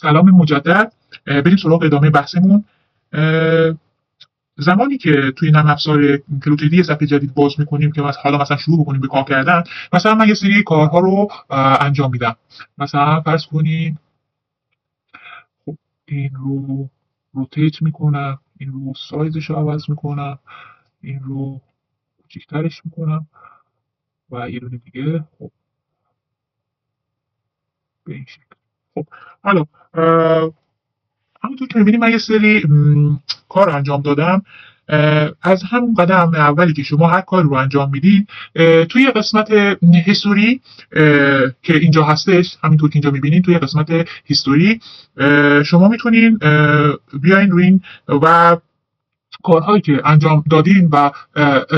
سلام مجدد. بریم سراغ ادامه بحثمون. زمانی که توی نرم افزار کلوتیدی صفحه جدید باز میکنیم که حالا مثلا شروع بکنیم به کار کردن، مثلا من یه سری کارها رو انجام میدم. مثلا فرض کنیم خب این رو روتیت میکنم، این رو سایزش رو عوض میکنم، این رو کوچیکترش میکنم و یه دونه دیگه. خب به این شکل. خب حالا همونطور که می‌بینید من یه سری کار انجام دادم. از همون قدم اولی که شما هر کاری رو انجام میدید، توی قسمت هیستوری که اینجا هستش، همینطور که اینجا میبینید توی قسمت هیستوری شما میتونین بیاین روی این و کارهایی که انجام دادین و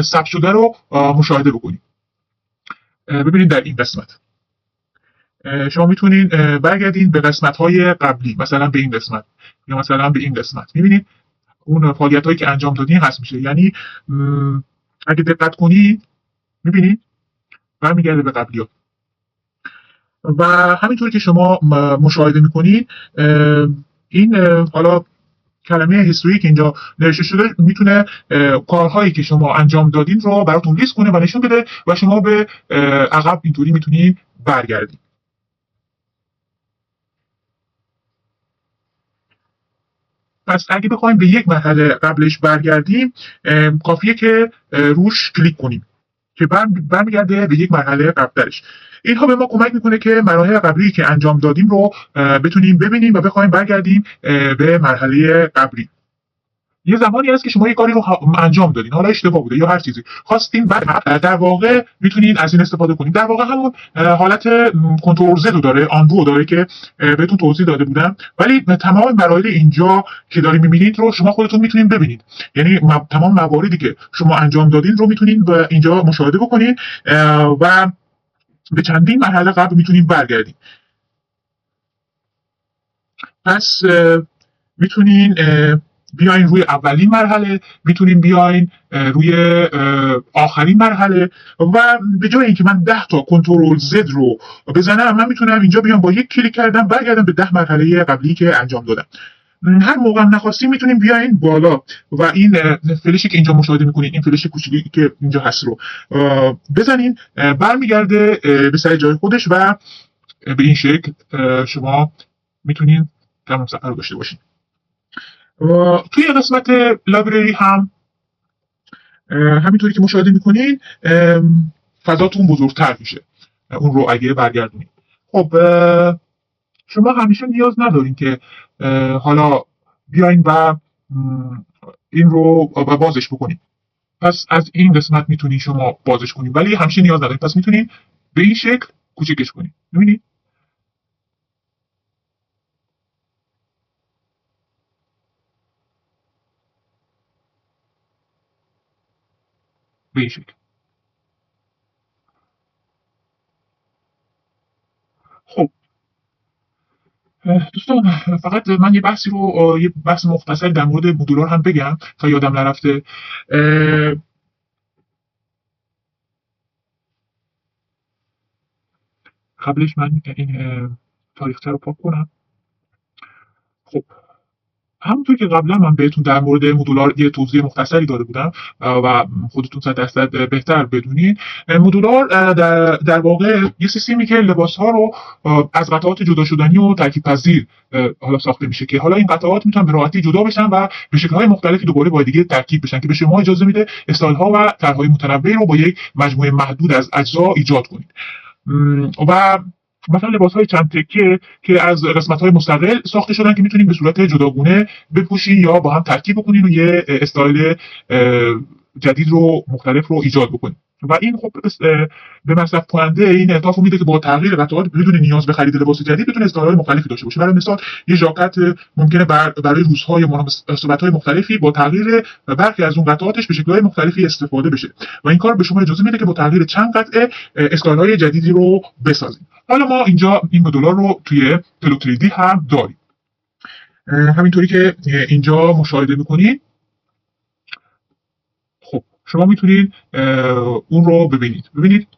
ثبت شده رو مشاهده بکنید. ببینید در این قسمت شما میتونین برگردین به قسمت‌های قبلی، مثلا به این قسمت یا مثلا به این قسمت. میبینید اون فعالیت‌هایی که انجام دادین هست میشه. یعنی اگه دقت کنید میبینید برمیگرده به قبلی‌ها. و همینطور که شما مشاهده میکنید این حالا کلمه هیستوری که اینجا نوشته شده میتونه کارهایی که شما انجام دادین رو براتون لیست کنه و نشون بده و شما به عقب اینطوری میتونید برگردید. پس اگه بخوایم به یک مرحله قبلش برگردیم، کافیه که روش کلیک کنیم که برمیگرده به یک مرحله قبلش. اینها به ما کمک میکنه که مراحل قبلی که انجام دادیم رو بتونیم ببینیم و بخوایم برگردیم به مرحله قبلی. یه زمانی هست که شما یه کاری رو انجام دادین، حالا اشتباه بوده یا هر چیزی خواستین، بعد در واقع میتونین از این استفاده کنید. در واقع همون حالت کنترل زد رو داره، آندو داره که بهتون توضیح داده بودم، ولی تمام مراحل اینجا که دارین میبینید رو شما خودتون میتونین ببینید. یعنی تمام مواردی که شما انجام دادین رو میتونین اینجا مشاهده بکنید و به چندین مرحله قبل میتونین برگردین. پس میتونین بیاین روی اولین مرحله، میتونین بیاین روی آخرین مرحله و به جای اینکه من 10 تا کنترل زد رو بزنم، من میتونم اینجا بیام با یک کلیک کردم برگردم به 10 مرحله قبلی که انجام دادم. هر موقع نخواستیم میتونیم بیاین بالا و این فلشی که اینجا مشاهده میکنین، این فلش کوچیکی که اینجا هست رو بزنین، برمیگرده به سر جای خودش و به این شکل شما میتونین تمام صفحه رو داشته باشین. توی قسمت لایبرری هم همینطوری که مشاهده میکنین فضاتون بزرگتر میشه اون رو اگه برگردونید. خب شما همیشه نیاز ندارین که حالا بیاین و این رو بازش بکنید. پس از این قسمت میتونین شما بازش کنید، ولی همیشه نیاز ندارین. پس میتونین به این شکل کوچکش کنید. میبینید به این شکل. خب دوستان، فقط من یه بحثی رو یه بحث مختصری در مورد مدولار هم بگم تا یادم نرفته. قبلش من این تاریخچه رو پاک کنم. خب همونطور که قبلا من بهتون در مورد مدولار یه توضیح مختصری داده بودم و خودتون 100% بهتر بدونید، مدولار در واقع یه سیستمی که لباس‌ها رو از قطعات جدا شدنی و ترکیب پذیر حالا ساخته میشه که حالا این قطعات میتونن به راحتی جدا بشن و به شکل‌های مختلفی دوباره با دیگه ترکیب بشن که به شما اجازه میده استایل‌ها و طرح‌های متنوعی رو با یک مجموعه محدود از اجزا ایجاد کنید. و مثلا لباس‌های چند تکه که از قسمت‌های مستقل ساخته شدن که میتونین به صورت جداگونه بپوشین یا با هم ترکیب بکنین و یه استایل جدید رو مختلف رو ایجاد بکنین. و این خب به مصرف کننده این انعطاف میده که با تغییر قطعات بدون نیاز به خرید لباس جدید بتونه استایل‌های مختلفی داشته باشه. برای مثال یه ژاکت ممکنه برای روزهای مناسبت‌های مختلفی با تغییر برخی از اون قطعاتش به شکل‌های مختلفی استفاده بشه و این کار به شما اجازه میده که با تغییر چند قطعه استایل‌های جدیدی رو بسازید. حالا ما اینجا این مدل‌ها رو توی کلوتریدی هم داریم. همینطوری که اینجا مشاهده می‌کنید. خب شما میتونید اون رو ببینید.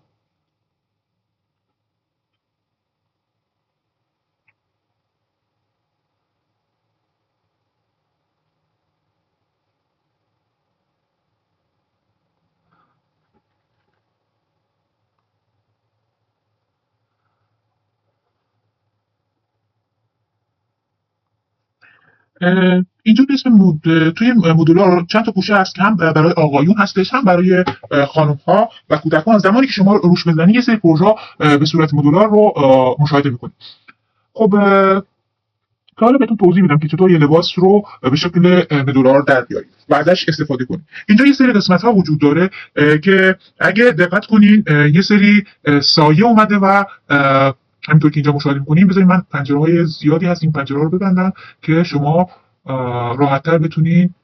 اینجا به اسم توی مدولار چند تا گوشه هست که هم برای آقایون هستش هم برای خانم ها و کودکان. زمانی که شما روش بزنید یه سری پروژه به صورت مدولار رو مشاهده میکنید. خب که حالا بهتون توضیح میدم که چطور یه لباس رو به شکل مدولار در بیارید و ازش استفاده کنید. اینجا یه سری قسمت ها وجود داره که اگه دقت کنین یه سری سایه اومده و همینطور که اینجا مشاهده میکنین. بذارید من پنجره های زیادی هست این پنجره رو ببندم که شما راحت‌تر بتونین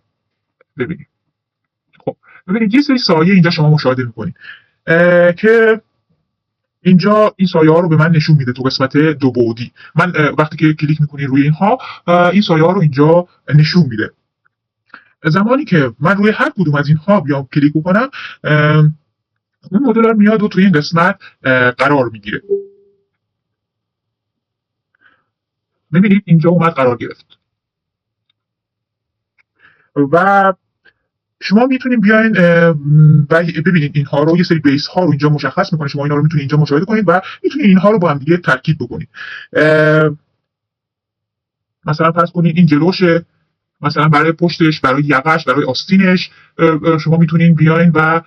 ببینید. خب ببینید یه سری سایه اینجا شما مشاهده میکنید که اینجا این سایه ها رو به من نشون میده تو قسمت دو بعدی. من وقتی که کلیک میکنید روی اینها این سایه ها رو اینجا نشون میده. زمانی که من روی هر کدوم از اینها بیام کلیک کنم اون مدل میاد و توی این قسمت قرار میگیره. ببینید اینجا اومد قرار گرفت و شما میتونید بیاین و ببینید اینها رو، یه سری بیس ها رو اینجا مشخص میکنه. شما اینا رو میتونید اینجا مشاهده کنید و میتونید اینها رو با هم دیگه ترکیب بکنید. مثلا فرض کنید این جلوشه، مثلا برای پشتش، برای یقش، برای آستینش شما میتونید بیاین و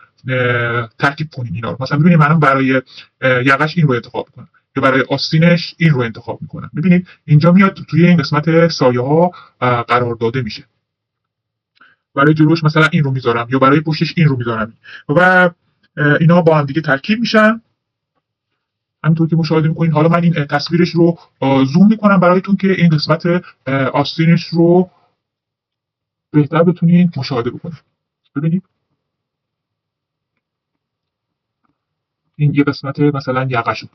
ترکیب کنید اینا رو. مثلا ببینید من برای یقش این رو انتخاب میکنم یا برای آستینش این رو انتخاب میکنم. ببینید اینجا میاد توی این قسمت سایه ها قرار داده میشه. برای جلوش مثلا این رو میذارم یا برای پشتش این رو میذارم و اینا با هم دیگه ترکیب میشن همینطور که مشاهده میکنین. حالا من این تصویرش رو زوم میکنم برایتون که این قسمت آستینش رو بهتر بتونین مشاهده بکنید. ببینید این یه قسمت مثلا یقش.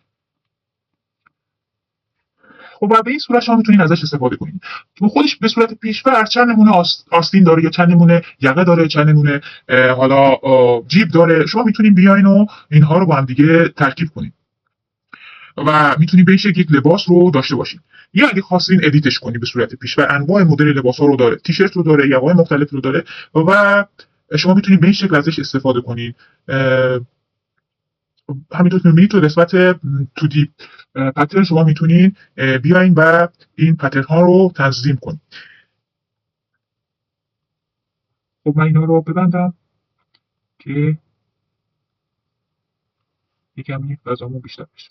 خب و به این صورت شما میتونید ازش استفاده کنید. تو خودش به صورت پیش‌فرض چند نمونه آستین داره یا چند نمونه یقه داره، چند نمونه حالا جیب داره. شما میتونید بیاین و اینها رو با هم دیگه ترکیب کنید و میتونید به این شکل یک لباس رو داشته باشید. یا اگه خواستین ادیتش کنید به صورت پیش‌فرض انواع مدل لباس‌ها رو داره، تیشرت رو داره، یقه‌های مختلف رو داره و شما میتونید به این شکل ازش استفاده کنید. همینطور که میبینید تو قسمت تو دی پترن شما میتونید بیاین و این پترن ها رو تنظیم کنید. خب من اینا رو ببندم که یکمی فضامون بیشتر بشه.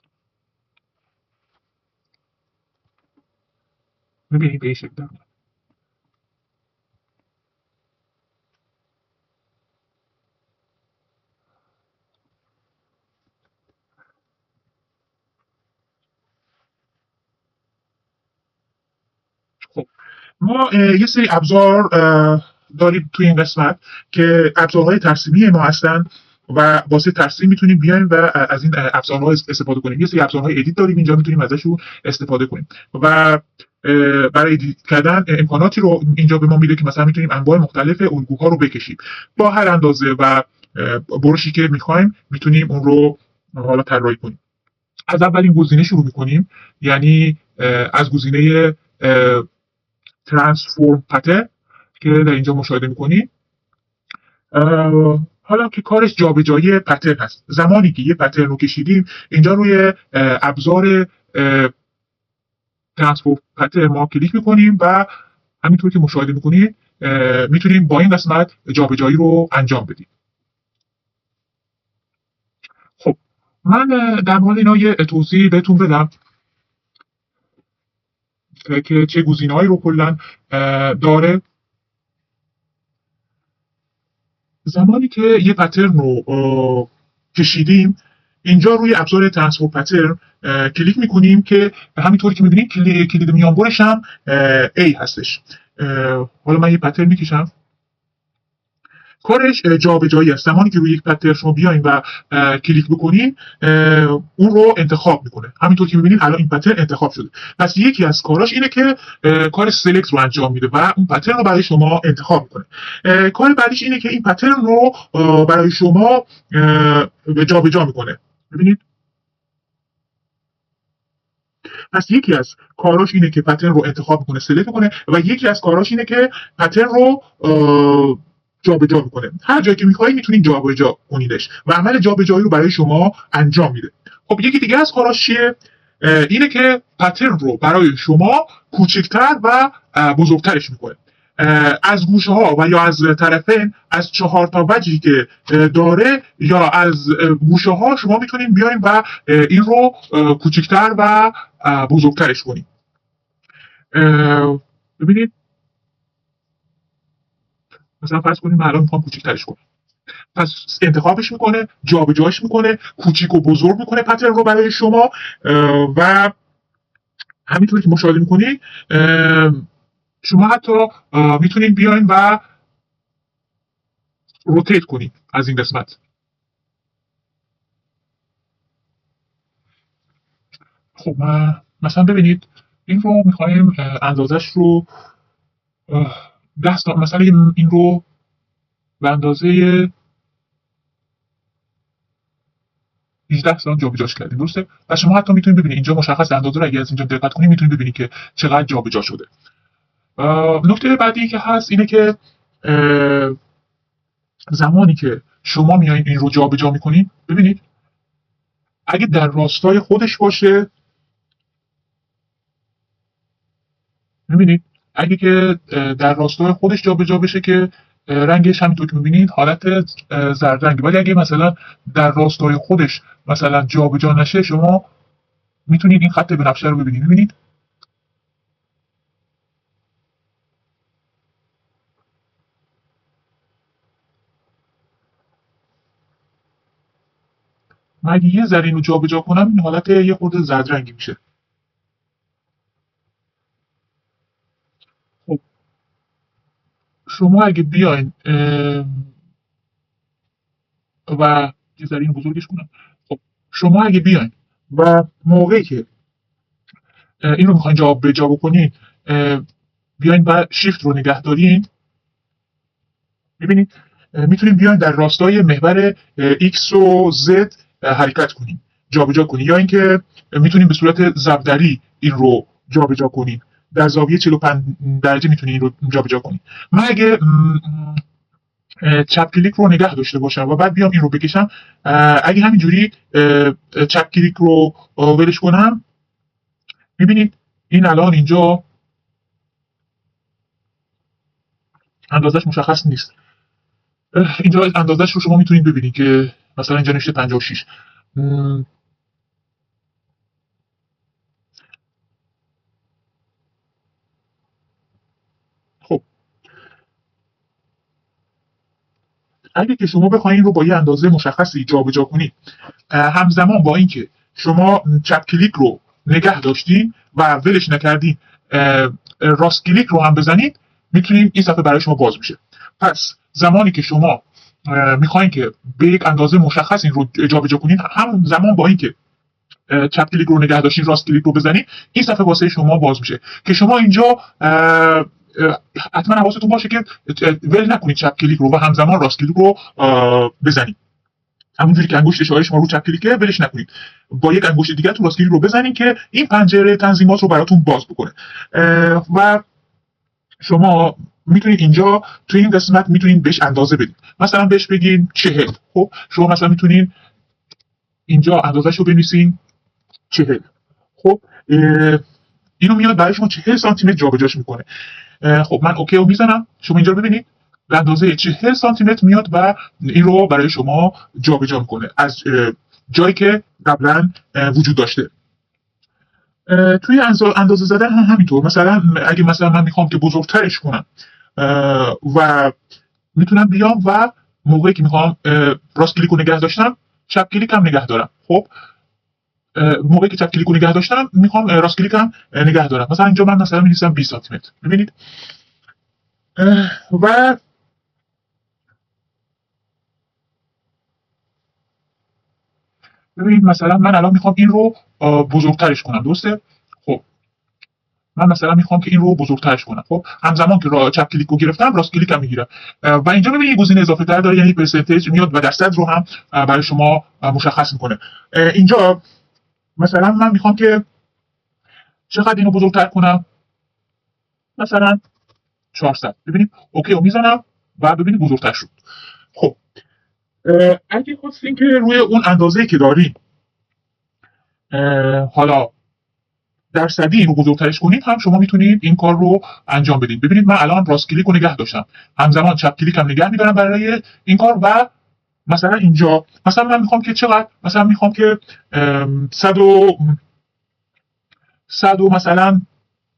میبینید به این شکل دارم. خب ما یه سری ابزار داریم توی این قسمت که ابزارهای ترسیمی ما هستن و واسه ترسیم میتونیم بیایم و از این ابزارها استفاده کنیم. یه سری ابزارهای ادیت داریم اینجا میتونیم ازشون استفاده کنیم و برای ادیت کردن امکاناتی رو اینجا به ما میده که مثلا میتونیم انواع مختلف الگوها رو بکشیم با هر اندازه و برشی که میخوایم میتونیم اون رو حالا طراحی کنیم. از اولین گزینه شروع میکنیم، یعنی از گزینه ترانسفورم پترن که در اینجا مشاهده میکنید. حالا که کارش جابجایی پترن هست. زمانی که یه پترن رو کشیدیم اینجا روی ابزار ترانسفورم پترن ما کلیک میکنیم و همینطور که مشاهده میکنید میتونیم با این قسمت جابجایی رو انجام بدیم. خب من در مورد اینا یه توضیح بهتون بدم که چه گزینه‌هایی رو کلا داره. زمانی که یه پترن رو کشیدیم اینجا روی ابزار ترانسفورم پترن کلیک میکنیم که همینطوری که میبینید کلید میانبرش هم A هستش. حالا من یه پترن میکشم، کارش جابجایی است. زمانی که روی یک پترن شما بیاین و کلیک بکنین اون رو انتخاب میکنه. همینطور که میبینید الان این پترن انتخاب شده. پس یکی از کاراش اینه که کار سلکت رو انجام میده و اون پترن رو برای شما انتخاب میکنه. کار بعدیش اینه که این پترن رو برای شما جابجا میکنه. ببینید پس یکی از کاراش اینه که پترن رو انتخاب میکنه، سلکت کنه و یکی از کاراش اینه که پترن رو جابجا میکنه. هر جایی که میخواید میتونید جابجا کنیدش و عمل جابجایی رو برای شما انجام میده. خب یکی دیگه از کاراش چیه؟ اینه که پترن رو برای شما کوچکتر و بزرگترش میکنه. از گوشه ها و یا از طرفین از 4 تا وجهی که داره یا از گوشه ها شما میتونین بیاین و این رو کوچکتر و بزرگترش کنین. ببینید مثلا فرض کنیم من الان میخوام کوچکترش کنم، پس انتخابش میکنه، جابجاش میکنه، کوچیک و بزرگ میکنه پترن رو برای شما و همینطوری که مشاهده میکنید شما حتی میتونید بیاین و روتیت کنید از این قسمت. خب مثلا ببینید این رو میخوایم اندازش رو 10 مثلا این رو به اندازه 18 سانت جابجاش کردیم، درسته؟ و شما حتی میتونید ببینید اینجا مشخص اندازه رو اگه از اینجا دقت کنید میتونید ببینید که چقدر جابجا شده. نکته بعدی که هست اینه که زمانی که شما میایین این رو جابجا میکنید، ببینید اگه در راستای خودش باشه، میبینید اگه که در راستای خودش جابجا بشه که رنگش همینطور که میبینید حالت زرد رنگه، ولی اگه مثلا در راستای خودش مثلا جابجا نشه شما میتونید این خط بنفشه رو ببینید. میبینید من اگه یه ذره اینو جابجا کنم این حالت یه خورده زرد رنگی میشه. خب شما اگه بیاین و یه ذره اینو بزرگش کنم، خب شما اگه بیاین و موقعی که این رو میخواین جابجا بکنین بیاین و شیفت رو نگه دارین، میبینید میتونید بیاین در راستای محور X و Z حرکت کنین، جابجا کنین، یا اینکه میتونید به صورت ضربدری این رو جابجا کنین، در زاویه 45 درجه میتونید این رو جابجا کنین. من اگه چپ کلیک رو نگه داشته باشم و بعد بیام این رو بکشم، اگه همینجوری چپ کلیک رو ولش کنم، میبینید این الان اینجا اندازش مشخص نیست. اینجا اندازش رو شما میتونید ببینید که مثلا اینجا نوشته 56. خب اگه که شما بخواید رو با یه اندازه مشخصی جابجا کنید، همزمان با اینکه شما چپ کلیک رو نگه داشتین و ولش نکردین راست کلیک رو هم بزنید، میتونید این صفحه برای شما باز میشه. پس زمانی که شما میخواین که به یک اندازه مشخص این رو جابجا کنین، هم زمان با اینکه چپ کلیک رو نگه داشتین راست کلیک رو بزنید، این صفحه واسه شما باز میشه که شما اینجا حتما حواستون باشه که ول نکنید چپ کلیک رو و همزمان راست کلیک رو بزنید. همونجوری که انگشت اشاره شما رو چپ کلیکه ولش نکنید، با یک انگشت دیگه تو راست کلیک رو بزنید که این پنجره تنظیمات رو براتون باز بکنه. و شما میتونید اینجا توی این قسمت میتونید بهش اندازه بدید، مثلا بهش بگین 40. خب شما مثلا میتونید اینجا اندازه‌شو رو بنویسین 40. خب اینو میاد برای شما 40 سانتی متر جابجاش میکنه. خب من اوکی رو میزنم، شما اینجا رو ببینید به اندازه 40 سانتی متر میاد و این رو برای شما جابجا میکنه از جایی که قبلا وجود داشته. توی اندازه زدن هم همینطور، مثلا اگه مثلا من میخوام که بزرگترش کنم و میتونم بیام و موقعی که میخوام راست کلیک رو نگه داشتم چپ کلیک هم نگه دارم. خب موقعی که چپ کلیک رو نگه داشتم میخوام راست کلیک هم نگه دارم، مثلا اینجا من مثلا می‌نویسم 20 سانتی متر. ببینید و ببینید مثلا من الان میخوام این رو بزرگترش کنم، درسته؟ خب من مثلا میخوام که این رو بزرگترش کنم. خب همزمان که چپ کلیک رو گرفتم راست کلیک هم میگیرم و اینجا ببینید گزینه اضافه تر داره، یعنی پرسنتیج میاد و درصد رو هم برای شما مشخص میکنه. اینجا مثلا من میخوام که چقدر اینو بزرگتر کنم، مثلا 400. ببینید اوکی رو میزنم و ببینید بزرگتر شد. خب اگه خواستین که روی اون اندازه‌ای که دارین حالا درصدی این رو بزرگترش کنید هم شما میتونید این کار رو انجام بدید. ببینید من الان راست کلیک رو نگه داشتم، همزمان چپ کلیک هم نگه میدارم برای این کار و مثلا اینجا مثلا من میخوام که چقدر، مثلا میخوام که 100 و مثلا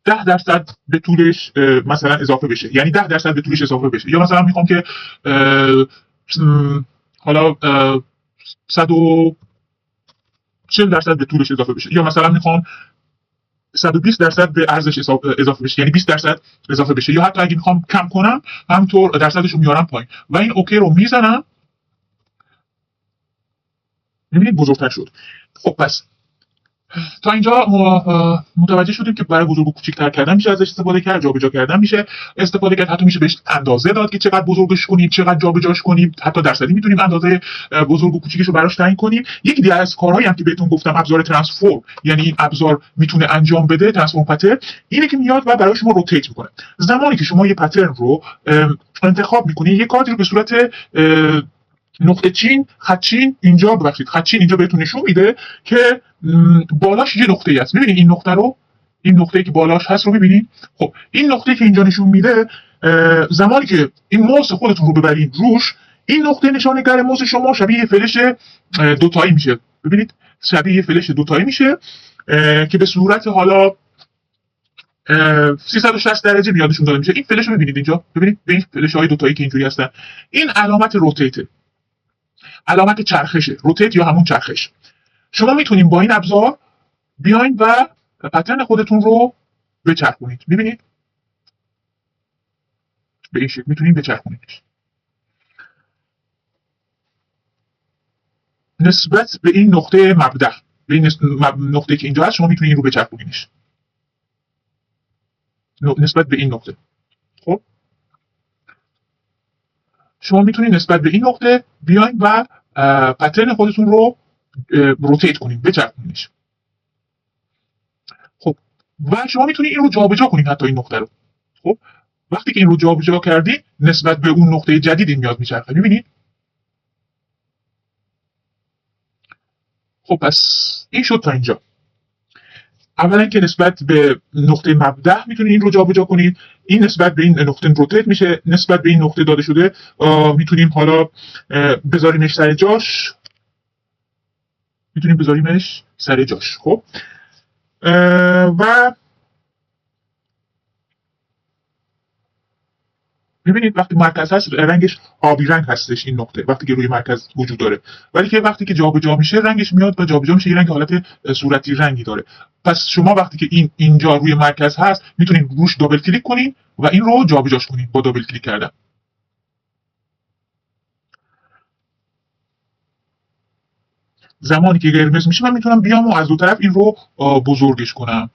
10% به طولش مثلا اضافه بشه، یعنی 10% به طولش اضافه بشه، یا مثلا میخوام که حالا 140% به طولش اضافه بشه، یا مثلا میخوام 120% به ارزش اضافه بشه، یعنی 20% اضافه بشه، یا حتی اگه میخوام کم کنم همینطور درصدش رو میارم پایین و این اوکی رو میزنم. میبینید بزرگتر شد. خب پس تا اینجا متوجه شدیم که برای بزرگ و کوچیک‌تر کردن میشه ازش استفاده کرد، جابجا کردن میشه استفاده کرد، حتی میشه بهش اندازه داد که چقدر بزرگش کنیم، چقدر جابجاش کنیم، حتی درصدی میتونیم اندازه بزرگ و کوچیکش رو براش تعیین کنیم. یکی دیگه از کارهایی هم که بهتون گفتم ابزار ترانسفورم، یعنی این ابزار میتونه انجام بده ترانسفورم پترن، اینه که میاد و برای شما روتیت میکنه. زمانی که شما یه پترن رو انتخاب میکنید، یه کادی رو به صورت نقطه چین، خط چین اینجا، ببخشید خط چین اینجا بهتون نشون میده که بالاش یه نقطه‌ای هست. می‌بینید این نقطه رو، این نقطه‌ای که بالاش هست رو می‌بینید؟ خب این نقطه‌ای که اینجا نشون میده، زمانی که این موس خودتون رو ببرید روش، این نقطه نشانگر موس شما شبیه فلش دوتایی میشه. ببینید شبیه فلش دوتایی میشه که به صورت حالا 360 درجه میادشون داده میشه. این فلش رو می‌بینید اینجا، ببینید به این فلش‌های دوتایی که اینجوری هستن، این علامت روتیت، علامت چرخشه، روتیت یا همون چرخش. شما میتونید با این ابزار بیاین و پترن خودتون رو بچرخونید. میبینید به این شکل میتونید بچرخونید. نسبت به این نقطه مبدأ، به این نقطه که اینجا هست، شما میتونید این رو بچرخونیدش نسبت به این نقطه. خب شما میتونید نسبت به این نقطه بیاین و پترن خودتون رو روتیت کنید، بچرخونیدش. خب و شما میتونید این رو جابجا کنید، حتی این نقطه رو. خب وقتی که این رو جابجا کردید، نسبت به اون نقطه جدیدی میاد میچرخه. میبینید؟ خب پس این شد تا اینجا. اولا که نسبت به نقطه مبدأ میتونید این رو جابجا کنید، این نسبت به این نقطه روتیت میشه، نسبت به این نقطه داده شده میتونیم حالا بذاریمش سر جاش، میتونیم بذاریمش سر جاش. خب و ببینید وقتی مرکز هست رنگش آبی رنگ هستش این نقطه، وقتی که روی مرکز وجود داره، ولی که وقتی که جابجا میشه رنگش میاد و جابجا میشه، یه رنگ حالت صورتی رنگی داره. پس شما وقتی که این اینجا روی مرکز هست میتونید روش دابل کلیک کنید و این رو جابجاش کنید با دابل کلیک کردن. زمانی که قرمز میشه من میتونم بیام و از دو طرف این رو بزرگش کنم.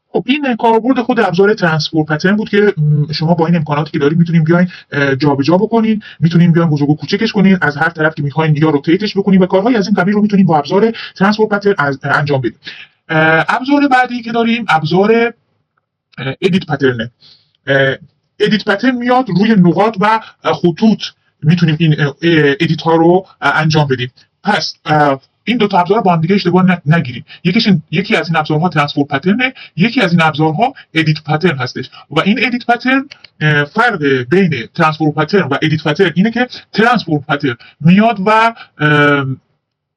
خب این کاربرد خود ابزار ترانسفورم پترن بود که شما با این امکاناتی که دارید میتونید بیاین جابجا بکنید، میتونید بیاین بزرگ و کوچکش کنید از هر طرف که میخواین، یا روتیتش بکنید و کارهای از این قبیل رو میتونید با ابزار ترانسفورم پترن انجام بدید. ابزار بعدی که داریم ابزار ادیت پترن. ادیت پترن میاد روی نقاط و خطوط، میتونیم این ادیت ها رو انجام بدیم. پس این دو تا ابزار با هم دیگه اشتباه نگیریم. یکی از این ابزارها ترانسفورم پترنه، یکی از این ابزارها ادیت پترن هستش و این ادیت پترن، فرق بین ترانسفورم پترن و ادیت پترن اینه که ترانسفورم پترن میاد و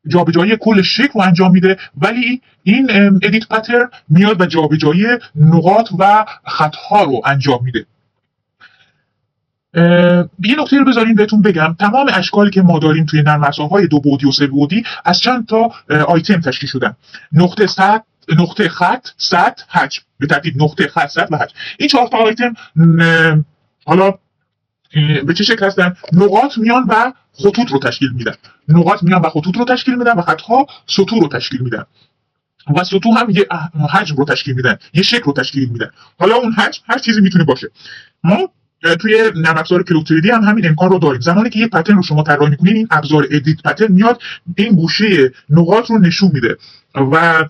جابجایی کل شکل رو انجام میده، ولی این ادیت پترن میاد و جابجایی نقاط و خطها رو انجام میده. یه نکته رو بذارین بهتون بگم، تمام اشکالی که ما داریم توی نرم افزارهای 2 بعدی و 3 بعدی از چند تا آیتم تشکیل شدن: نقطه خط، سطح، حجم. به ترتیب نقطه خط، سطح و حجم. این 4 تا آیتم حالا به چه شکل هستن؟ نقاط میان و خطوط رو تشکیل میدن، نقاط میان و خطوط رو تشکیل میدن و خطها سطوح رو تشکیل میدن و سطوح هم یه حجم رو تشکیل میدن، یه شکل رو تشکیل میدن. حالا اون حجم هر چیزی میتونه باشه. ما توی نرم افزار کلوک 3D هم همین امکان رو داریم. زمانی که یه پترن رو شما طراحی میکنین، این ابزار ادیت پترن میاد این گوشه نقاط رو نشون میده و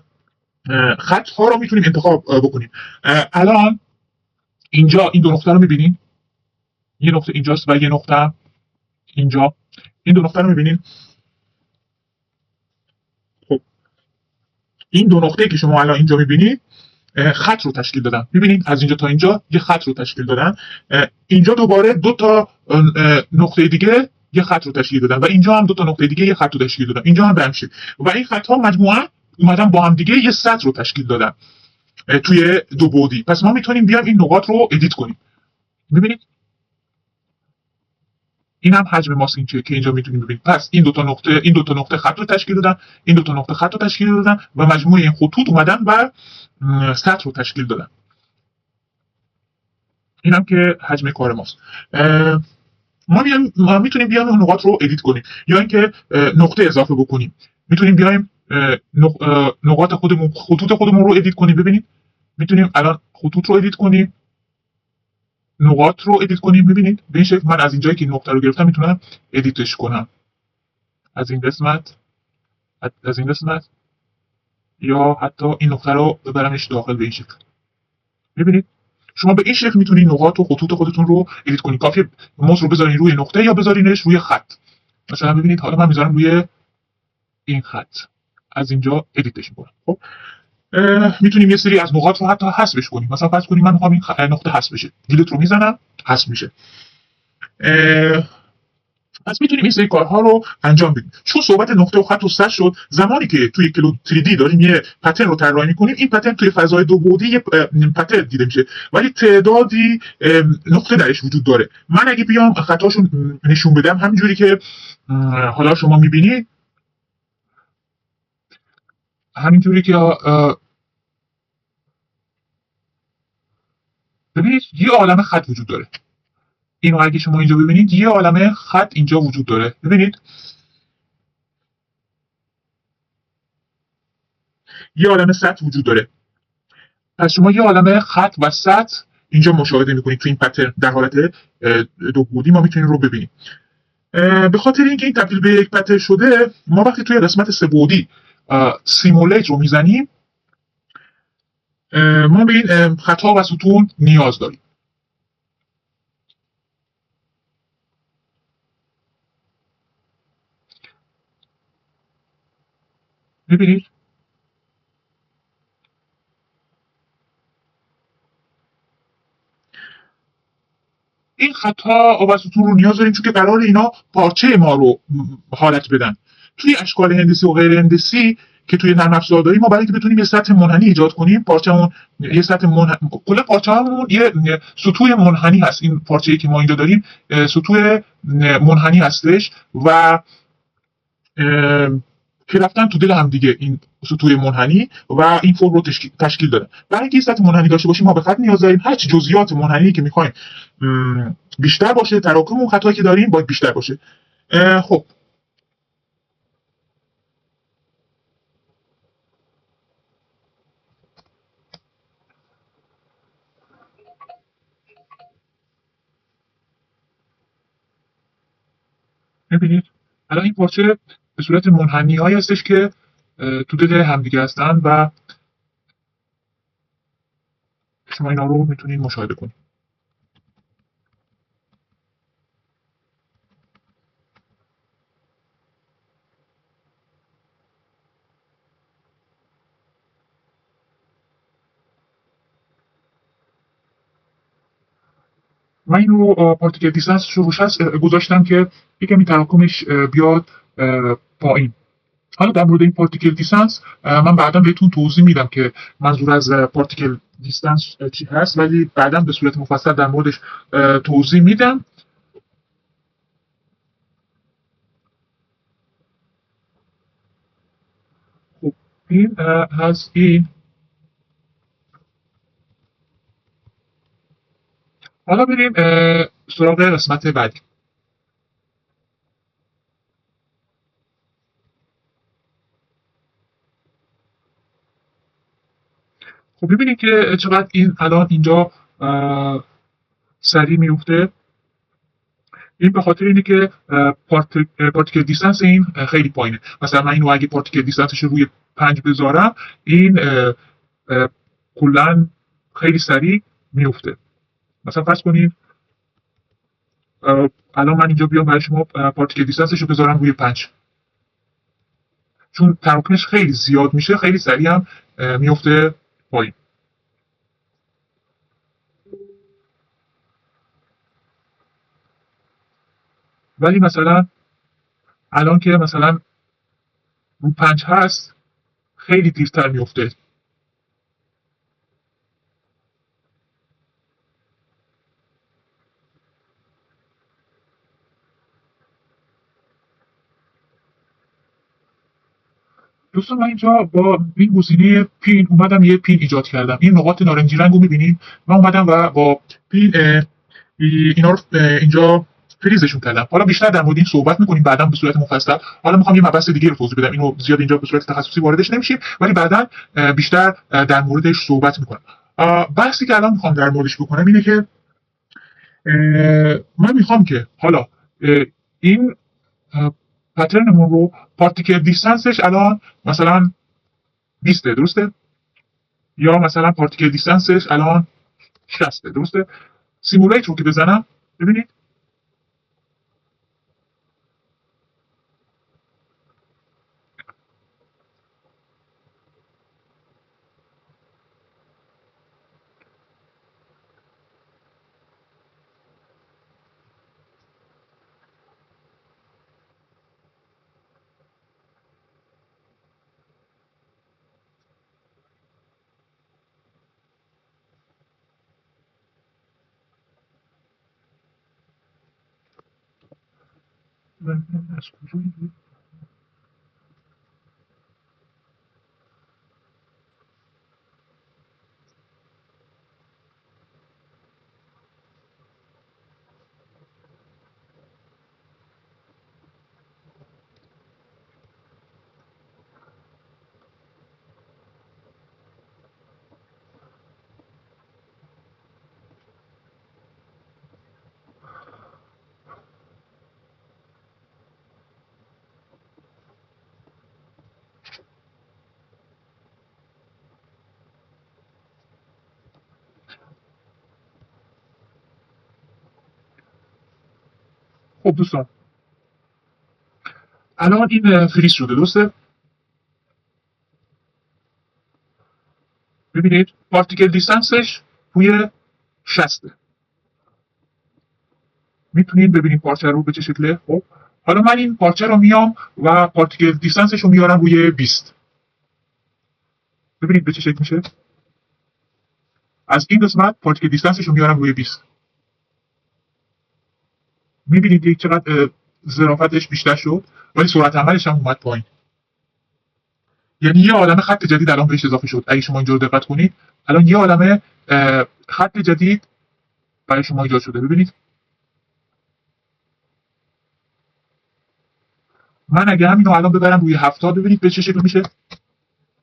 خط ها رو میتونیم انتخاب بکنیم. الان اینجا این دو نقطه رو میبینین، یه نقطه اینجاست و یه نقطه اینجا. این دو نقطه رو میبینید. خب این دو نقطه‌ای که شما الان اینجا میبینید خط رو تشکیل دادن. میبینید از اینجا تا اینجا یه خط رو تشکیل دادن. اینجا دوباره دو تا نقطه دیگه یه خط رو تشکیل دادن و اینجا هم دو تا نقطه دیگه یه خط رو تشکیل دادن. اینجا هم به همین شکل و این خط ها مجموعاً اومدن با هم دیگه یه سطح رو تشکیل دادن توی دو بعدی. پس ما میتونیم بیایم این نقاط رو ادیت کنیم. میبینید این هم حجم ماست این که اینجا میتونیم ببینید. پس این دو تا نقطه خط رو تشکیل دادن، این دو تا نقطه خط رو تشکیل دادن و مجموع این خطوط اومدن و سطح رو تشکیل دادن. این هم که حجم کار ماست. ما میتونیم بیایم اون نقاط رو ادیت کنیم یا اینکه نقطه اضافه بکنیم. میتونیم بیایم نقاط خطوط خودمون رو ادیت کنیم. ببینید میتونیم الان خطوط رو ادیت کنیم، نقاط رو ادیت کنیم. ببینید به این شکل من از اینجایی که نقطه رو گرفتم میتونم ادیتش کنم. از این قسمت یا حتی این نقطه رو ببرمش داخل به این شکل. ببینید شما به این شکل میتونید نقاط و خطوط خودتون رو ادیت کنید. کافیه موس رو بذارین روی نقطه یا بذارینش روی خط. مثلا ببینید حالا من میذارم روی این خط، از اینجا ادیتش میکنم. خب میتونیم یه سری از نقاط رو حتی حذفش کنیم. مثلا فرض کنیم من میخوام این نقطه حذف بشه، دیلیت رو میزنم حذف میشه. پس میتونیم این سری کارها رو انجام بدیم. چون صحبت نقطه و خط و سطح شد، زمانی که توی کلود 3D داریم یه پترن رو طراحی میکنیم، این پترن توی فضای دو بعدی یه پترن دیده میشه ولی تعدادی نقطه درش وجود داره. من اگه بیام خطاشو نشون بدم همینجوری که حالا شما میبینید، همینجوری که ببینید یه عالمه خط وجود داره. اینو اگه شما اینجا ببینید یه عالمه خط اینجا وجود داره. ببینید یه عالمه سطح وجود داره. پس شما یه عالمه خط و سطح اینجا مشاهده میکنید تو این پترن در حالت دو بعدی ما میتونیم رو ببینیم. به خاطر اینکه این تبدیل به یک پترن شده، ما وقتی توی قسمت سه بعدی سیمولیت رو میزنیم ما به این خطا و ستون نیاز داریم. میبینید این خطا و ستون رو نیاز داریم چون که قرار اینا پارچه ما رو حالت بدن. توی اشکال هندسی و غیر هندسی که توی نرم افزار داریم، ما برای اینکه بتونیم یه سطح منحنی ایجاد کنیم، پارچه‌مون یه سطح کل پارچه‌مون یه سطوح منحنی هست. این پارچه‌ای که ما اینجا داریم سطوح منحنی هستش و که رفتن تو دل هم دیگه این سطوح منحنی و این فرم رو تشکیل دادن. برای اینکه سطح منحنی داشته باشیم ما به خط نیاز داریم. هر جزئیات منحنی که می‌خوایم بیشتر باشه، تراکم اون خطایی که داریم باید بیشتر باشه. خب ببینید الان این پارچه به صورت منحنی هایی هستش که تو دل همدیگه هستن و شما اینا رو میتونید مشاهده کنید. من اینو پارتیکل دیستنس شروعش هست گذاشتم که یکمی تراکمش بیاد پایین. حالا در مورد این پارتیکل دیستنس من بعدا بهتون توضیح میدم که منظور از پارتیکل دیستنس چی هست، ولی بعدا به صورت مفصل در موردش توضیح میدم. خب این از این. حالا بریم سراغ قسمت بعدی. خب ببینید که چقدر این الان اینجا سریع میفته. این به خاطر اینه که پارتیکل دیستنس این خیلی پایینه. مثلا من اینو اگه پارتیکل دیستنسش رو روی 5 بذارم این کلا خیلی سریع میفته. مثلا فرض کنید الان من اینجا بیام برای شما پارتیکل دیستنسش رو بذارم روی 5، چون تراکنش خیلی زیاد میشه خیلی سریع هم میفته پایین. ولی مثلا الان که مثلا رو 5 هست خیلی دیرتر میفته. دوستان من اینجا با این گزینه پین اومدم یه پین ایجاد کردم. این نقاط نارنجی رنگ رو میبینید. من اومدم و با پین اینا رو اینجا فریزشون کردم. حالا بیشتر در مورد این صحبت میکنیم بعدا به صورت مفصل. حالا میخوام یه مبحث دیگه رو توضیح بدم. اینو زیاد اینجا به صورت تخصصی واردش نمیشیم، ولی بعدا بیشتر در موردش صحبت میکنم. بحثی که الان میخوام در موردش بکنم اینه که من میخوام که حالا این پترنمون رو پارتیکل دیستنسش الان مثلا 20 درسته، یا مثلا پارتیکل دیستنسش الان 60 درسته. سیمولیت رو که بزنم ببینید از کجایی بود؟ خب دوستان الان این فریز شده درسته. ببینید پارتیکل دیستنسش روی 60. میتونید ببینید پارچه رو به چه شکله. خب حالا من این پارچه رو میام و پارتیکل دیستنسش رو میارم روی 20. ببینید به چه شکل میشه. از این قسمت پارتیکل دیستنسش رو میارم روی 20. میبینید چقدر ظرافتش بیشتر شد، ولی سرعت عملش هم اومد پایین. یعنی یه عالمه خط جدید الان بهش اضافه شد. اگه شما اینجا رو دقت کنید الان یه عالمه خط جدید برای شما ایجاد شده. ببینید من اگه همینو الان ببرم روی 70 ببینید به چه شکل میشه،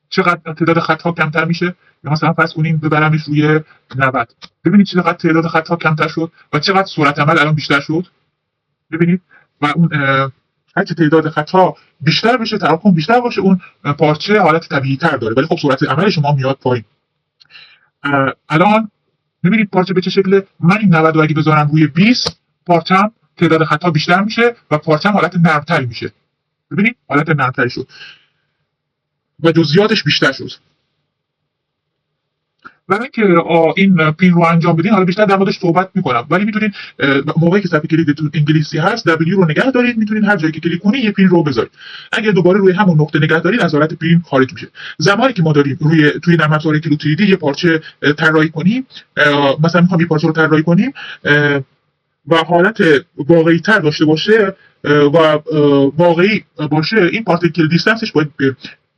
چقدر تعداد خط ها کمتر میشه. یا مثلا فرض کنیم ببرمش روی 90 ببینید چقدر تعداد خط ها کمتر شد و چقدر سرعت عمل الان بیشتر شد. ببینید و اون هرچه تعداد خط ها بیشتر بشه تراکم بیشتر باشه اون پارچه حالت طبیعی تر داره، ولی خب سرعت عمل شما میاد پایین. الان ببینید پارچه به چه شکله. من این 90 رو اگه بذارم روی 20 پارچم تعداد خط ها بیشتر میشه و پارچم حالت نرمتری میشه. ببینید حالت نرمتری شد و جزئیاتش بیشتر شد. برای اینکه این پین رو انجام بدین حالا بیشتر در موردش صحبت میکنم، ولی میتونید موقعی که صفحه کلیدتون انگلیسی هست W رو نگه دارید، میتونید هر جایی که کلیک کنید یه پین رو بذارید. اگه دوباره روی همون نقطه نگه دارید از حالت پین خارج میشه. زمانی که ما داریم توی نرم افزار کلود 3D یه پارچه طراحی کنیم، مثلا میخوام یه پارچه رو طراحی کنیم و حالت واقعی تر داشته باشه و واقعی باشه، این پارتیکل دیستنسش باید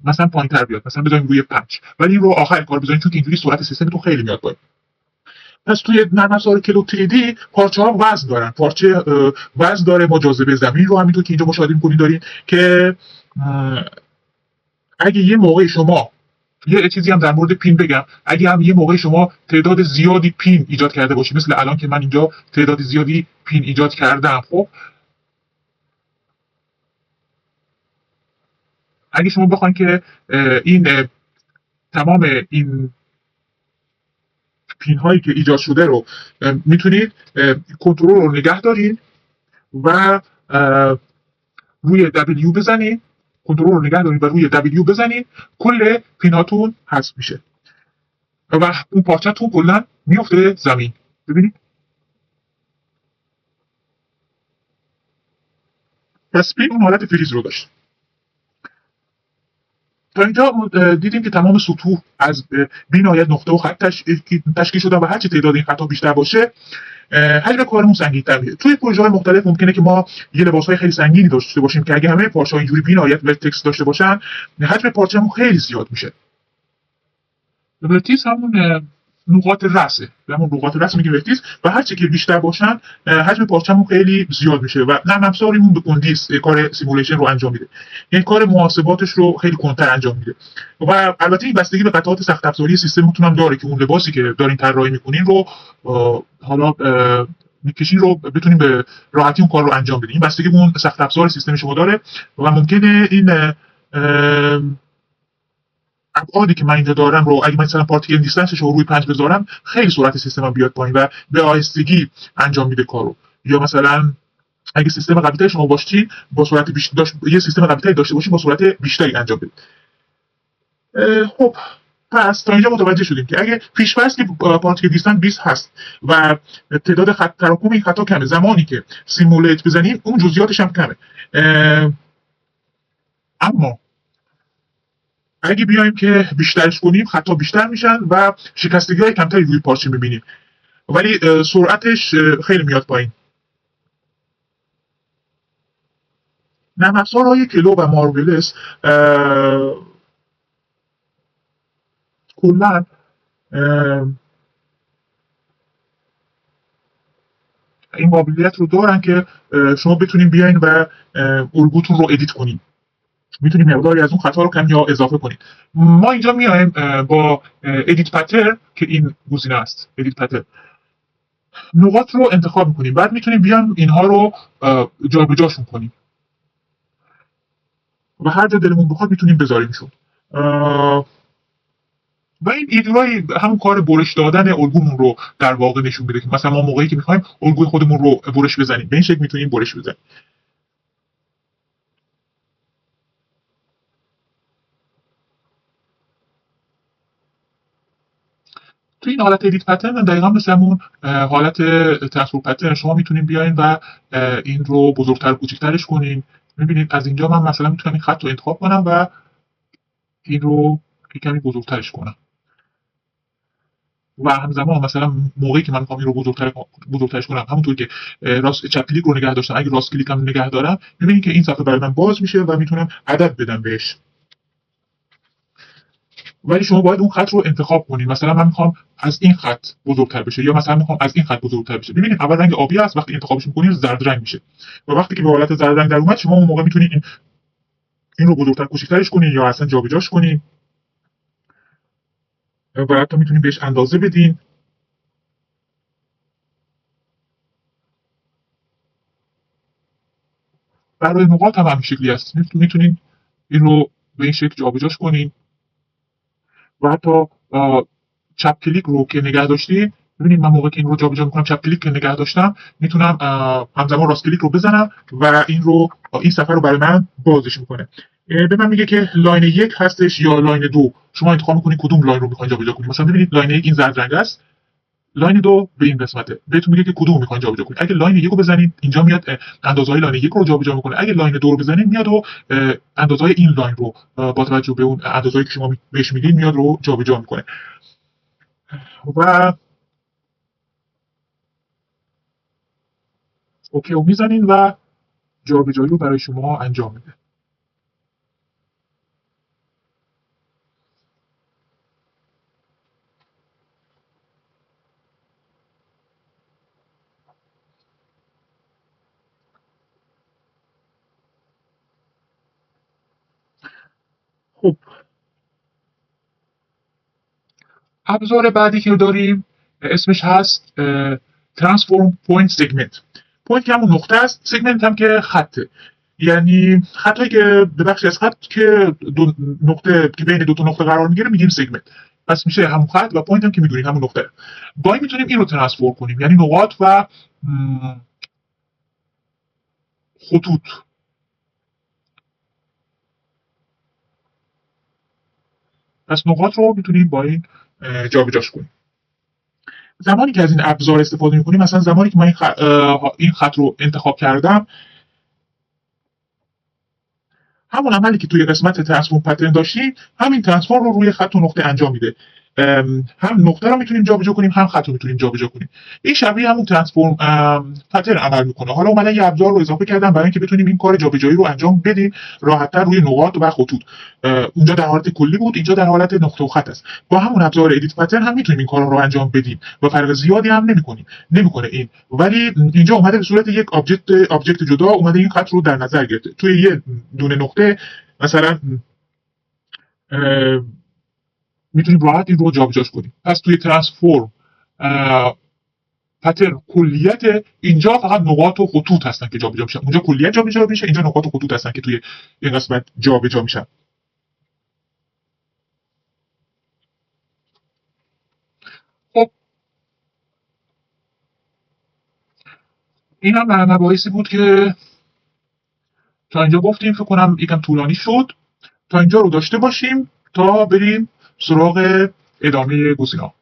مثلا پایین‌تر بیاد، مثلا بذاریم روی 5، ولی این رو آخر کار بذاریم چون که اینجوری سرعت سیستمتون خیلی میاد پایین. پس توی نرم افزار کلود 3D پارچه ها وزن دارن. پارچه وزن داره. ما جاذبه زمین رو همینطور که اینجا مشاهده می‌کنید دارین که اگه یه موقع شما یه چیزی هم در مورد پین بگم، اگه هم یه موقع شما تعداد زیادی پین ایجاد کرده باشید، مثل الان که من اینجا تعداد زیادی پین ایجاد کردم، خب اگه شما بخواید که این تمام این پین هایی که ایجاد شده رو میتونید کنترل رو نگه دارین و روی W بزنید، کنترل رو نگه دارید و روی W بزنید، کل پیناتون حذف میشه و اون پارچه‌تون کلا میفته زمین. ببینید پس پین اون حالت فریز رو داشت. تا اینجا دیدیم که تمام سطوح از بی‌نهایت نقطه و خط تشکیل شدن و هرچی تعداد این خط‌ها بیشتر باشه حجم کارمون سنگین‌تر میشه. توی پروژه‌های مختلف ممکنه که ما یه لباس‌های خیلی سنگینی داشته باشیم که اگه همه پارچه‌ها اینجوری بی‌نهایت ورتکس داشته باشن حجم پارچه‌مون خیلی زیاد میشه. ورتیس همون نقاط رأسه، همون نقاط رأس میگه ورتیس و هر چی که بیشتر باشن حجم پارچمون خیلی زیاد میشه و نرم افزاریمون به کندی کار سیمولیشن رو انجام میده، یعنی کار محاسباتش رو خیلی کندتر انجام میده و البته این بستگی به قطعات سخت افزاری سیستمتون هم داره که اون لباسی که دارین طراحی میکنین رو حالا میکشین رو بتونین به راحتی اون کار رو انجام بدین. این بستگی به اون سخت افزار سیستم شما داره و ممکنه این ابعادی که من اینجا دارم رو اگه مثلا پارتیکل دیستنسش رو روی 5 بذارم خیلی سرعت سیستم بیاد پایین و به آهستگی انجام میده کارو. یا مثلا اگه سیستم قوی‌تر شما باشین با سرعت بیشتر یه سیستم قوی‌تری داشته باشین با سرعت بیشتری انجام بدید. خب پس تا اینجا متوجه شدیم که اگه پیش‌فرض که پارتیکل دیستنس 20 هست و تعداد خط تراکم این خطا کمه، زمانی که سیمولیت بزنیم اون جزئیاتش هم کمه. اما اگه بیایم که بیشترش کنیم خطا بیشتر میشن و شکستگی‌های کمتری روی پارچه میبینیم ولی سرعتش خیلی میاد پایین. نرم افزارهای کلو و مارولس کلا این قابلیت رو دارن که شما بتونین بیاین و الگوتون رو ادیت کنین، میتونیم مقداری از اون خطا رو کم یا اضافه کنیم. ما اینجا میایم با ادیت پترن که این گزینه است، ادیت پترن نقاط رو انتخاب میکنیم، بعد میتونیم بیایم اینها رو جابجاشون کنیم و هر جا دلمون بخواد میتونیم بذاریمشون و این ایده‌ای همون کار برش دادن الگومون رو در واقع نشون میده که مثلا ما موقعی که میخوایم الگوی خودمون رو برش بزنیم به این شکل میتونیم برش بزنیم. توی این حالت ادیت پترن دقیقا مثل همون حالت ترانسفور پترن شما میتونین بیاین و این رو بزرگتر و کوچیکترش کنین. میبینید از اینجا من مثلا میتونم این خط رو انتخاب کنم و این رو کمی بزرگترش کنم و همزمان مثلا موقعی که من میخوام این رو بزرگترش کنم همونطور که راست چپ کلیک رو نگه داشتم اگه راست کلیک هم نگه دارم میبینید که این صفحه برای من باز میشه و میتونم عدد بدم بهش. ولی شما باید اون خط رو انتخاب کنید، مثلا من میخوام از این خط بزرگتر بشه یا مثلا میخوام از این خط بزرگتر بشه. ببینید اول رنگ آبی است، وقتی انتخابش میکنید زرد رنگ میشه و وقتی که به حالت زرد رنگ در اومد شما اون موقع میتونید این رو بزرگتر کوچیکترش کنید یا اصلا جابجاش کنید و حتی میتونید بهش اندازه بدین. برای نقاط هم همین شکلی است، میتونید این رو به این شکل جابجاش کنید و حتی چپ کلیک رو که نگه داشتید ببینید من موقعی که این رو جابجا میکنم چپ کلیک که نگه داشتم میتونم همزمان راست کلیک رو بزنم و این صفحه رو برای من بازش میکنه. به من میگه که لاین 1 هستش یا لاین 2، شما انتخاب میکنید کدوم لاین رو میخواید جابجا کنید. مثلا ببینید لاین 1 این زرد رنگ است، لاین 2 به این قسمته، بهتون میگه که کدوم میخواید جابجا کنید. اگه لاین 1 رو بزنید اینجا میاد اندازه‌های لاین 1 رو جابجا میکنه، اگه لاین 2 رو بزنید میاد و اندازه‌های این لاین رو با توجه به اون اندازه‌ای که شما بهش میدید میاد رو جابجا میکنه و اوکی رو میزنین و جابجایی رو برای شما انجام میده. خب ابزار بعدی که داریم اسمش هست ترانسفورم پوینت سگمنت. پوینت که همون نقطه است، سگمنت هم که خطه، یعنی خطایی که به بخشی از خط که دو نقطه که بین دو تا نقطه قرار میگیره میگیم سگمنت، پس میشه همون خط و پوینت هم که میدونید همون نقطه. با این میتونیم این رو ترانسفورم کنیم، یعنی نقاط و خطوط. پس نقاط رو میتونیم با این جابجاش کنیم. زمانی که از این ابزار استفاده میکنیم، مثلا زمانی که من این خط رو انتخاب کردم، همون عملی که توی قسمت ترانسفورم پترن داشتیم، همین ترانسفورم رو روی خط و نقطه انجام میده. هم نقطه رو میتونیم جابجا کنیم، هم خط رو میتونیم جابجا کنیم. این شبیه همون ترانسفورم پترن عمل میکنه. حالا اومدن یه ابزار رو اضافه کردم برای اینکه بتونیم این کار جابجایی رو انجام بدیم راحت‌تر روی نقاط و خطوط. اونجا در حالت کلی بود، اینجا در حالت نقطه و خط است. با همون ابزار ادیت پترن هم میتونیم این کار رو انجام بدیم و فرق زیادی هم نمیکنه این. ولی اینجا اومده به صورت یک آبجکت جدا اومده این خط رو در نظر گرفته. توی یه دونه نقطه مثلا میتونیم راحت این رو جابجاش کنیم. پس توی ترانسفورم پترن کلیت، اینجا فقط نقاط و خطوط هستن که جابجا میشن. اونجا کلیت جابجا میشه، اینجا نقاط و خطوط هستن که توی این قسمت جابجا میشن. خب این هم مباحثی بود که تا اینجا گفتیم. فکر کنم یکم طولانی شد. تا اینجا رو داشته باشیم تا بریم سراغ ادامه گزینه‌ها.